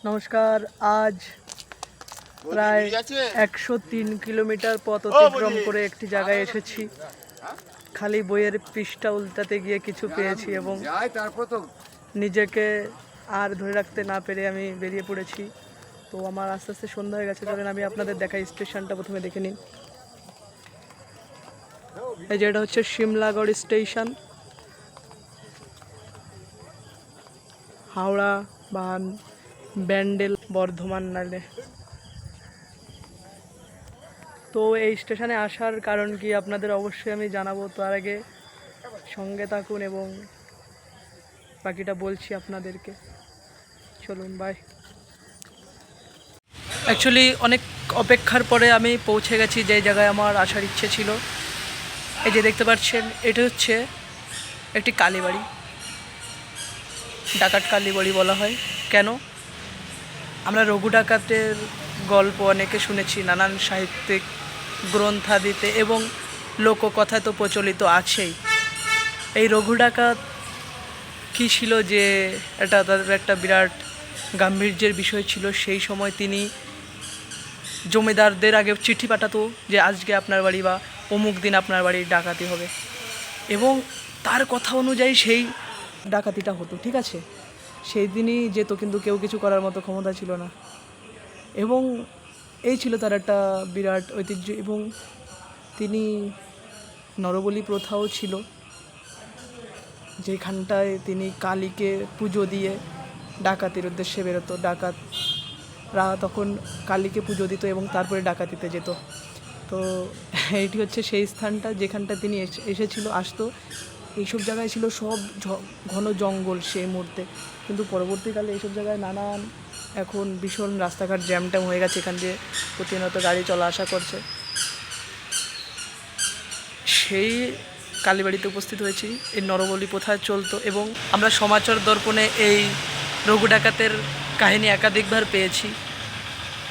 নমস্কার। আজ প্রায় 103 কিলোমিটার পথ অতিক্রম করে একটি জায়গায় এসেছি। খালি বইয়ের পৃষ্ঠা উল্টাতে গিয়ে কিছু পেয়েছি এবং নিজেকে আর ধরে রাখতে না পেরে আমি বেরিয়ে পড়েছি। তো আমার আস্তে আস্তে সন্ধ্যা হয়ে গেছে। চলেন আমি আপনাদের দেখাই। স্টেশনটা প্রথমে দেখে নিন। এই যে এটা হচ্ছে শিমলাগড় স্টেশন, হাওড়া বা ব্যান্ডেল বর্ধমান নালে। তো এই স্টেশনে আসার কারণ কি আপনাদের অবশ্যই আমি জানাবো। তার আগে সঙ্গে থাকুন এবং বাকিটা বলছি আপনাদেরকে। চলুন, বাই। অ্যাকচুয়ালি অনেক অপেক্ষার পরে আমি পৌঁছে গেছি যে জায়গায় আমার আসার ইচ্ছে ছিল। এই যে দেখতে পাচ্ছেন, এটা হচ্ছে একটি কালীবাড়ি। ডাকাত কালীবাড়ি বলা হয় কেন? আমরা রঘু ডাকাতের গল্প অনেকে শুনেছি নানান সাহিত্যিক গ্রন্থাদিতে এবং লোককথায় তো প্রচলিত আছেই। এই রঘু ডাকাত কী ছিল যে এটা তাদের একটা বিরাট গাম্ভীর্যের বিষয় ছিল। সেই সময় তিনি জমিদারদের আগে চিঠি পাঠাতো যে আজকে আপনার বাড়ি বা অমুক দিন আপনার বাড়ি ডাকাতি হবে, এবং তার কথা অনুযায়ী সেই ডাকাতিটা হতো। ঠিক আছে, সেই দিনই যেত, কিন্তু কেউ কিছু করার মতো ক্ষমতা ছিল না। এবং এই ছিল তার একটা বিরাট ঐতিহ্য। এবং তিনি নরবলি প্রথাও ছিল, যেখানটায় তিনি কালীকে পুজো দিয়ে ডাকাতির উদ্দেশ্যে বেরোতো। ডাকাতরা তখন কালীকে পুজো দিত এবং তারপরে ডাকাতিতে যেত। তো এইটি হচ্ছে সেই স্থানটা যেখানটা তিনি আসতো। এইসব জায়গায় ছিল সব ঘন জঙ্গল সেই মুহূর্তে, কিন্তু পরবর্তীকালে এইসব জায়গায় নানান এখন ভীষণ রাস্তাঘাট জ্যাম হয়ে গেছে। এখান দিয়ে প্রতিনিয়ত গাড়ি চলা আসা করছে। সেই কালীবাড়িতে উপস্থিত হয়েছি। এই নরবলি প্রথা চলতো এবং আমরা সমাচার দর্পণে এই রঘু ডাকাতের কাহিনী একাধিকবার পেয়েছি,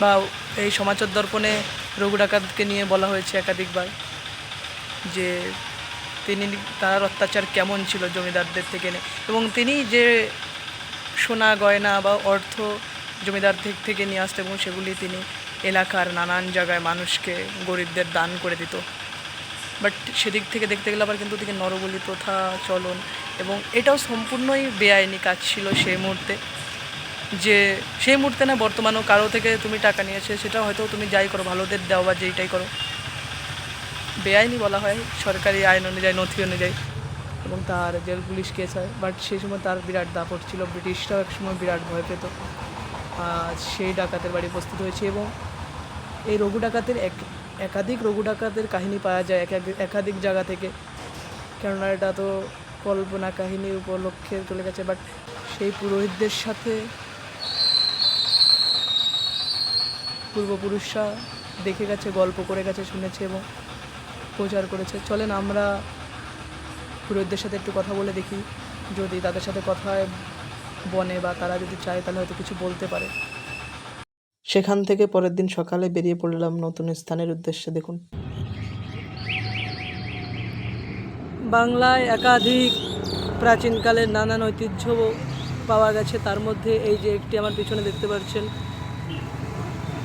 বা এই সমাচার দর্পণে রঘু ডাকাতকে নিয়ে বলা হয়েছে একাধিকবার যে তার অত্যাচার কেমন ছিল জমিদারদের থেকে এবং তিনি যে সোনা গয়না বা অর্থ জমিদার থেকে নিয়ে আসতো এবং সেগুলি তিনি এলাকার নানান জায়গায় মানুষকে, গরিবদের দান করে দিত। বাট সেদিক থেকে দেখতে গেলে আবার কিন্তু থেকে নরবলি প্রথা চলন, এবং এটাও সম্পূর্ণই বেআইনি কাজ ছিল সেই মুহূর্তে। যে সেই মুহূর্তে না, বর্তমানেও কারো থেকে তুমি টাকা নিয়েছে, সেটা হয়তো তুমি যাই করো, ভালোদের দাও বা যেইটাই করো, বেআইনি বলা হয় সরকারি আইন অনুযায়ী, নথি অনুযায়ী, এবং তার জেল পুলিশ কেস হয়। বাট সেই সময় তার বিরাট দাপট ছিল। ব্রিটিশরাও একসময় বিরাট ভয় পেত। সেই ডাকাতের বাড়ি উপস্থিত হয়েছে এবং এই রঘু ডাকাতের একাধিক রঘু ডাকাতের কাহিনী পাওয়া যায় একাধিক জায়গা থেকে। কেননা এটা তো কল্পনা কাহিনীর উপলক্ষে চলে গেছে। বাট সেই পুরোহিতদের সাথে পূর্বপুরুষরা দেখে গেছে, গল্প করে গেছে, শুনেছে এবং প্রচার করেছে। চলেন আমরা পুরোহিতদের সাথে একটু কথা বলে দেখি, যদি তাদের সাথে কথায় বনে বা তারা যদি চায় তাহলে হয়তো কিছু বলতে পারে। সেখান থেকে পরের দিন সকালে বেরিয়ে পড়লাম নতুন স্থানের উদ্দেশ্যে। দেখুন, বাংলায় একাধিক প্রাচীনকালের নানান ঐতিহ্য পাওয়া গেছে। তার মধ্যে এই যে একটি আমার পিছনে দেখতে পাচ্ছেন,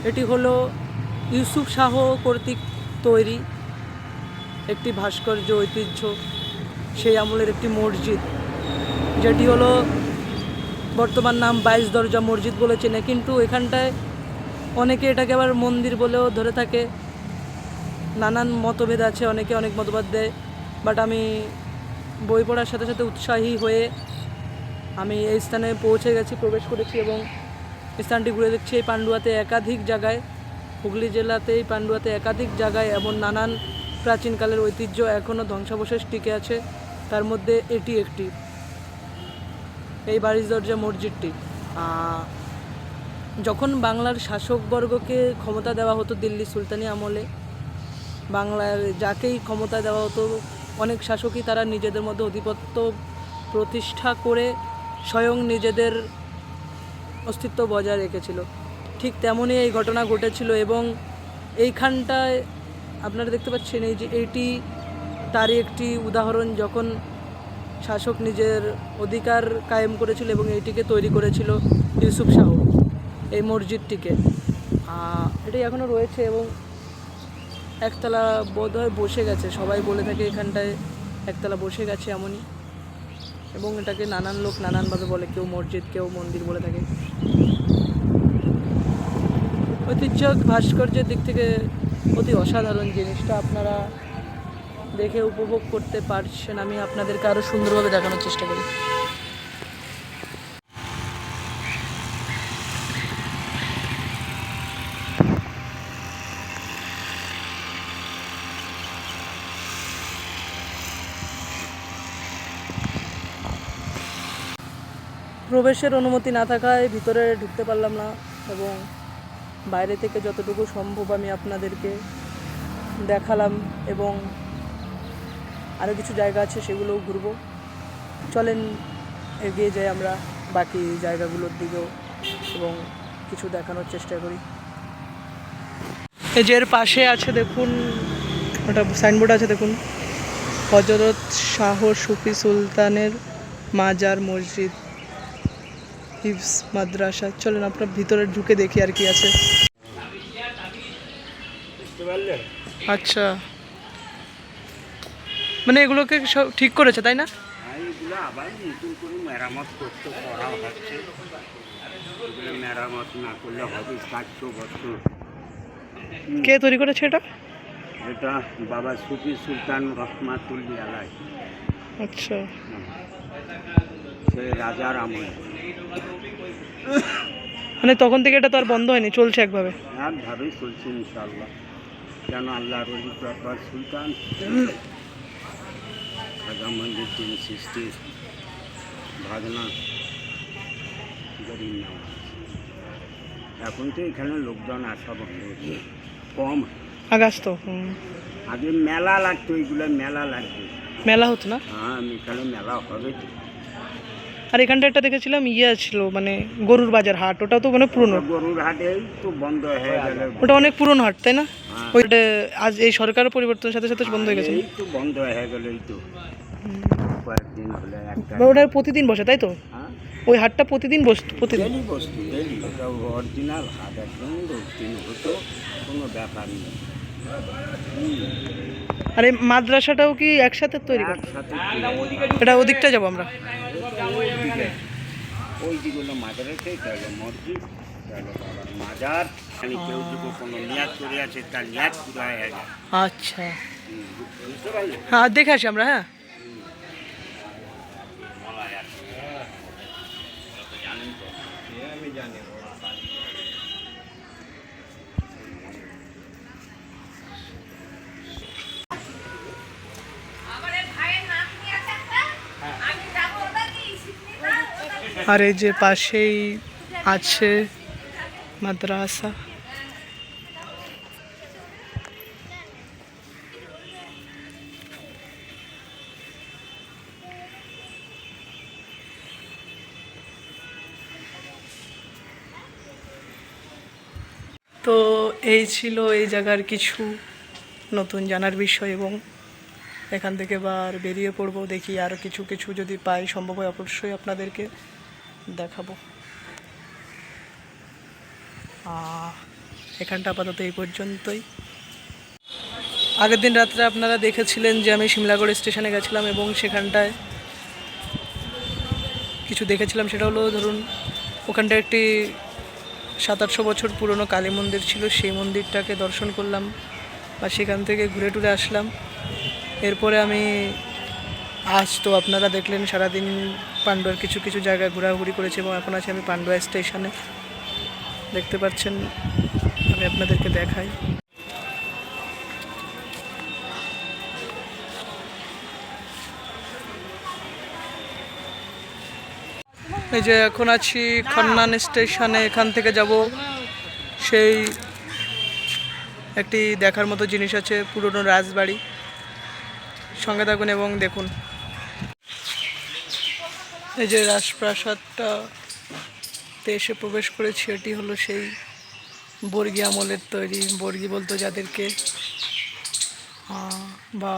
এটি হলো ইউসুফ শাহ কর্তৃক তৈরি একটি ভাস্কর্য ঐতিহ্য। সেই আমলের একটি মসজিদ, যেটি হলো বর্তমান নাম 22 দরজা মসজিদ বলে চেনে, কিন্তু এখানটায় অনেকে এটাকে আবার মন্দির বলেও ধরে থাকে। নানান মতভেদ আছে, অনেকে অনেক মতবাদ দেয়। বাট আমি বই পড়ার সাথে সাথে উৎসাহী হয়ে আমি এই স্থানে পৌঁছে গেছি, প্রবেশ করেছি এবং স্থানটি ঘুরে দেখছি। এই পান্ডুয়াতে একাধিক জায়গায়, হুগলি জেলাতে এই পান্ডুয়াতে একাধিক জায়গায় এমন নানান প্রাচীনকালের ঐতিহ্য এখনও ধ্বংসাবশেষ টিকে আছে। তার মধ্যে এটি একটি, এই 22 দরজা মসজিদটি। যখন বাংলার শাসকবর্গকে ক্ষমতা দেওয়া হতো দিল্লি সুলতানি আমলে, বাংলার যাকেই ক্ষমতা দেওয়া হতো, অনেক শাসকই তারা নিজেদের মধ্যে আধিপত্য প্রতিষ্ঠা করে স্বয়ং নিজেদের অস্তিত্ব বজায় রেখেছিল। ঠিক তেমনই এই ঘটনা ঘটেছিল এবং এইখানটায় আপনারা দেখতে পাচ্ছেন এই যে এইটি তারই একটি উদাহরণ, যখন শাসক নিজের অধিকার কায়েম করেছিল এবং এইটিকে তৈরি করেছিল ইউসুফ শাহ। এই মসজিদটিকে। এটাই এখনও রয়েছে এবং একতলা বোধহয় বসে গেছে, সবাই বলে থাকে এখানটায় একতলা বসে গেছে এমনই, এবং এটাকে নানান লোক নানানভাবে বলে, কেউ মসজিদ কেউ মন্দির বলে থাকে। ঐতিহ্য ভাস্কর্যের দিক থেকে অতি অসাধারণ জিনিসটা আপনারা দেখে উপভোগ করতে পারছেন। আমি আপনাদেরকে আরও সুন্দরভাবে দেখানোর চেষ্টা করি। প্রবেশের অনুমতি না থাকায় ভিতরে ঢুকতে পারলাম না, এবং বাইরে থেকে যতটুকু সম্ভব আমি আপনাদেরকে দেখালাম, এবং আরও কিছু জায়গা আছে সেগুলোও ঘুরবো। চলেন এগিয়ে যাই আমরা বাকি জায়গাগুলোর দিকেও এবং কিছু দেখানোর চেষ্টা করি। এই যে এর পাশে আছে দেখুন, ওটা সাইনবোর্ড আছে দেখুন, হজরত শাহ সুফি সুলতানের মাজার মসজিদ হিফজ মাদ্রাসা। চলেন আপনার ভিতরে ঢুকে দেখি আর কি আছে। আচ্ছা, মানে এগুলোকে সব ঠিক করেছে তাই না? এগুলো আবার নতুন করে মেরামত করতে করা হচ্ছে। এগুলো মেরামত না করলে হবে 400 বছর। কে তৈরি করেছে এটা? এটা বাবা সুফি সুলতান রহমাতুল্লাহ আলাইহি। আচ্ছা, সে রাজার আমলে। মানে তখন থেকে এটা তো আর বন্ধ হয়নি, চলছে একভাবে? একভাবেই চলছে ইনশাআল্লাহ। কেন আল্লাহর ওলি প্রপার সুলতান রাজা মঈনুদ্দিন চিশতির ভাগনা গরিব নাম। এখন তো এখানে লোকজন আসা বন্ধ হচ্ছে, কম। আগাছ তো আগে মেলা লাগতো, এইগুলো মেলা লাগবে। মেলা হতো না? হ্যাঁ, এখানে মেলা হবে তো। আর এখানটা একটা দেখেছিলাম ইয়ে ছিল, মানে গরুর বাজার হাট, ওটাও তো মানে পুরনো। গরুর হাটেই তো বন্ধ হয়ে গেল। ওটা অনেক পুরনো হাট তাই না? ওইটা আজ এই সরকারের পরিবর্তনের সাথে সাথে বন্ধ হয়ে গেছে। এই তো বন্ধ হয়ে গেল, এই তো কয়েকদিন হলে একটা। ওটা প্রতিদিন বসে তাই তো? হ্যাঁ, ওই হাটটা প্রতিদিন বসতো? প্রতিদিন ডেলি বস্তু, ডেলি। ওটা অরিজিনাল হাট, একদম রুটিন হতো, কোনো ব্যাপার নেই। আর এই মাদ্রাসাটাও কি একসাথে তৈরি করে? একসাথে এটা ওদিকটা যাবো আমরা। ওই দিকগুলো মাজারেতে, এটা হলো মসজিদ, এটা হলো বাবার মাজার। এখানে কেউ যদি কোনো নিয়াত করে আছে, তার নিয়াত পুরো হয়ে যায়। আচ্ছা, বুঝতে পারলে? হ্যাঁ দেখে আসি আমরা। হ্যাঁ, আমি জানি। আর এই যে পাশেই আছে মাদ্রাসা। তো এই ছিল এই জায়গার কিছু নতুন জানার বিষয়, এবং এখান থেকে বার বেরিয়ে পড়বো, দেখি আর কিছু কিছু যদি পাই সম্ভব হয় অবশ্যই আপনাদেরকে দেখাবো। এখানটা আপাতত এই পর্যন্তই। আগের দিন রাত্রে আপনারা দেখেছিলেন যে আমি সিমলাগড় স্টেশনে গেছিলাম এবং সেখানটায় কিছু দেখেছিলাম। সেটা হলো, ধরুন ওখানটায় একটি 700-800 বছর পুরনো কালী মন্দির ছিল, সেই মন্দিরটাকে দর্শন করলাম বা সেখান থেকে ঘুরে টুরে আসলাম। এরপরে আমি আজ তো আপনারা দেখলেন সারাদিন পান্ডুয়ার কিছু কিছু জায়গায় ঘোরাঘুরি করেছি, এবং এখন আছি আমি পান্ডুয়া স্টেশনে। দেখতে পাচ্ছেন, আমি আপনাদেরকে দেখাই। এই যে এখন আছি খন্নান স্টেশনে, এখান থেকে যাব সেই একটি দেখার মতো জিনিস আছে, পুরনো রাজবাড়ি। সঙ্গে থাকুন এবং দেখুন। এই যে রাজপ্রাসাদটা এসে প্রবেশ করেছি, এটি হলো সেই বর্গী আমলের তৈরি। বর্গী বলতো যাদেরকে, বা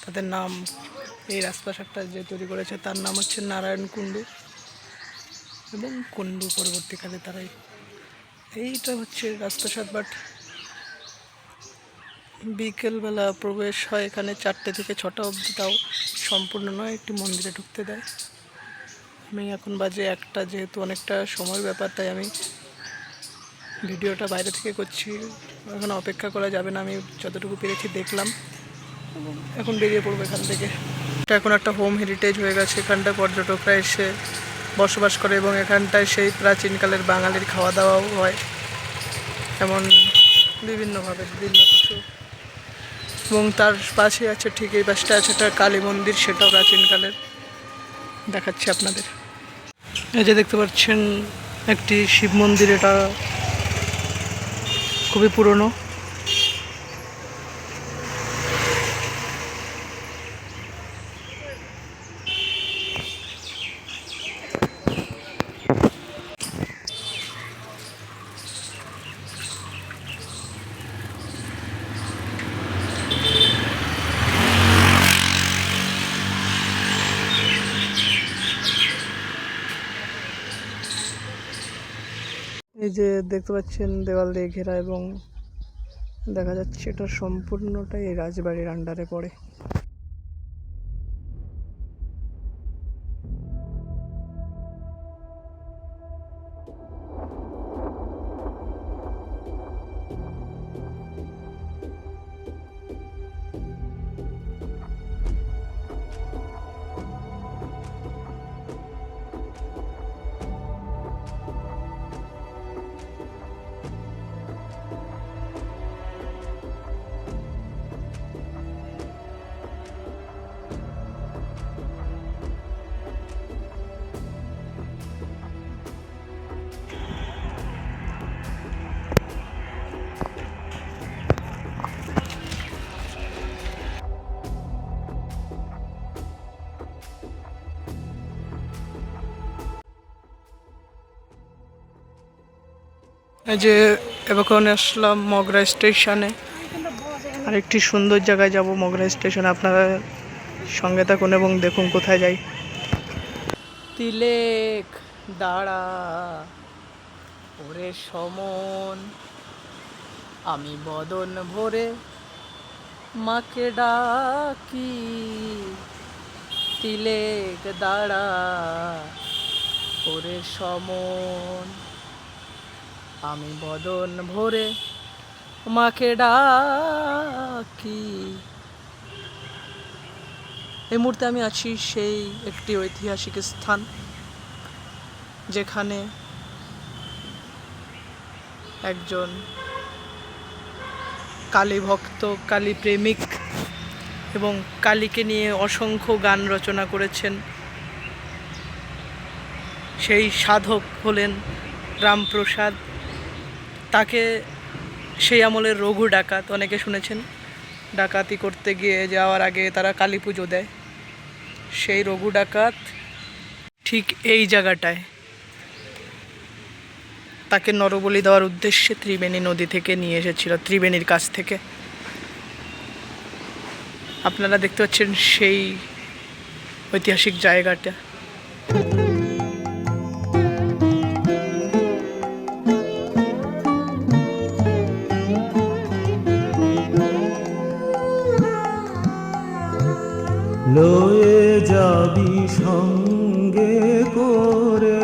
তাদের নাম, এই রাজপ্রাসাদটা যে তৈরি করেছে তার নাম হচ্ছে নারায়ণ কুণ্ডু। এবং কুণ্ডু পরবর্তীকালে তারাই। এইটা হচ্ছে রাজপ্রাসাদ, বাট বিকেলবেলা প্রবেশ হয় এখানে 4টে থেকে 6টা অবধি, তাও সম্পূর্ণ নয়, একটি মন্দিরে ঢুকতে দেয়। আমি এখন বাজে 1টা, যেহেতু অনেকটা সময়ের ব্যাপার তাই আমি ভিডিওটা বাইরে থেকে করছি। এখন অপেক্ষা করা যাবে না, আমি যতটুকু পেরেছি দেখলাম এবং এখন বেরিয়ে পড়বো এখান থেকে। এটা এখন একটা হোম হেরিটেজ হয়ে গেছে, এখানটায় পর্যটকরা এসে বসবাস করে এবং এখানটায় সেই প্রাচীনকালের বাঙালির খাওয়া দাওয়াও হয়, এমন বিভিন্নভাবে বিভিন্ন কিছু। এবং তার পাশে আছে, ঠিক এই পাশটা আছে একটা কালী মন্দির, সেটাও প্রাচীনকালের, দেখাচ্ছি আপনাদের। এই যে দেখতে পাচ্ছেন একটি শিব মন্দির, এটা খুবই পুরনো। এই যে দেখতে পাচ্ছেন দেওয়াল দিয়ে ঘেরা এবং দেখা যাচ্ছে এটা সম্পূর্ণটাই এই রাজবাড়ির আন্ডারে পড়ে। এই যে এখন আসলাম মগরা স্টেশনে, আরেকটি সুন্দর জায়গায় যাব মগরা স্টেশনে। আপনারা সঙ্গে থাকুন এবং দেখুন কোথায় যাই। তিলেক দাঁড়া ওরে সমন, আমি বদন ভরে মাকে ডাকি। তিলেক দাঁড়া ওরে সমন, আমি বদন ভরে মাকে ডাকি। এই মুহূর্তে আমি আছি সেই একটি ঐতিহাসিক স্থান, যেখানে একজন কালী ভক্ত, কালী প্রেমিক এবং কালীকে নিয়ে অসংখ্য গান রচনা করেছেন, সেই সাধক হলেন রামপ্রসাদ। তাকে সেই আমলের রঘু ডাকাত, অনেকে শুনেছেন, ডাকাতি করতে গিয়ে যাওয়ার আগে তারা কালী পুজো দেয়। সেই রঘু ডাকাত ঠিক এই জায়গাটায় তাকে নরবলি দেওয়ার উদ্দেশ্যে ত্রিবেণী নদী থেকে নিয়ে এসেছিল, ত্রিবেণীর কাছ থেকে। আপনারা দেখতে পাচ্ছেন সেই ঐতিহাসিক জায়গাটা। লয়ে যাবি সঙ্গে করে,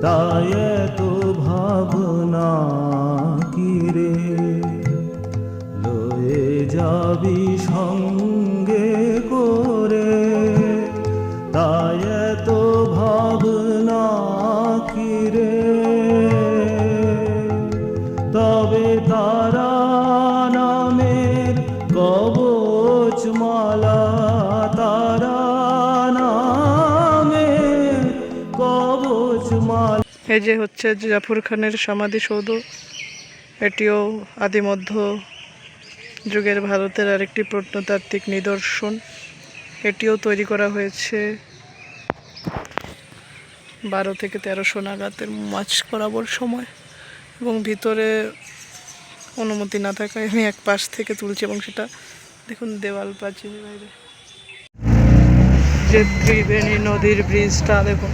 তাই এত ভাবনা কিরে। লয়ে যাবি সঙ্গে করে, তাই এত ভাবনা কিরে। তবে তারা নামের কবচ মালা, তারা নামের কবচ মালা। এই যে হচ্ছে জাফর খানের সমাধিসৌধ, এটিও আদিমধ্য যুগের ভারতের আরেকটি প্রত্নতাত্ত্বিক নিদর্শন। এটিও তৈরি করা হয়েছে 12 থেকে 1300 নাগাদের মাঝ বরাবর সময়, এবং ভিতরে অনুমতি না থাকায় আমি এক পাশ থেকে তুলছি, এবং সেটা দেখুন দেওয়াল প্রাচীরের বাইরে। যে ত্রিবেণী নদীর ব্রিজটা দেখুন।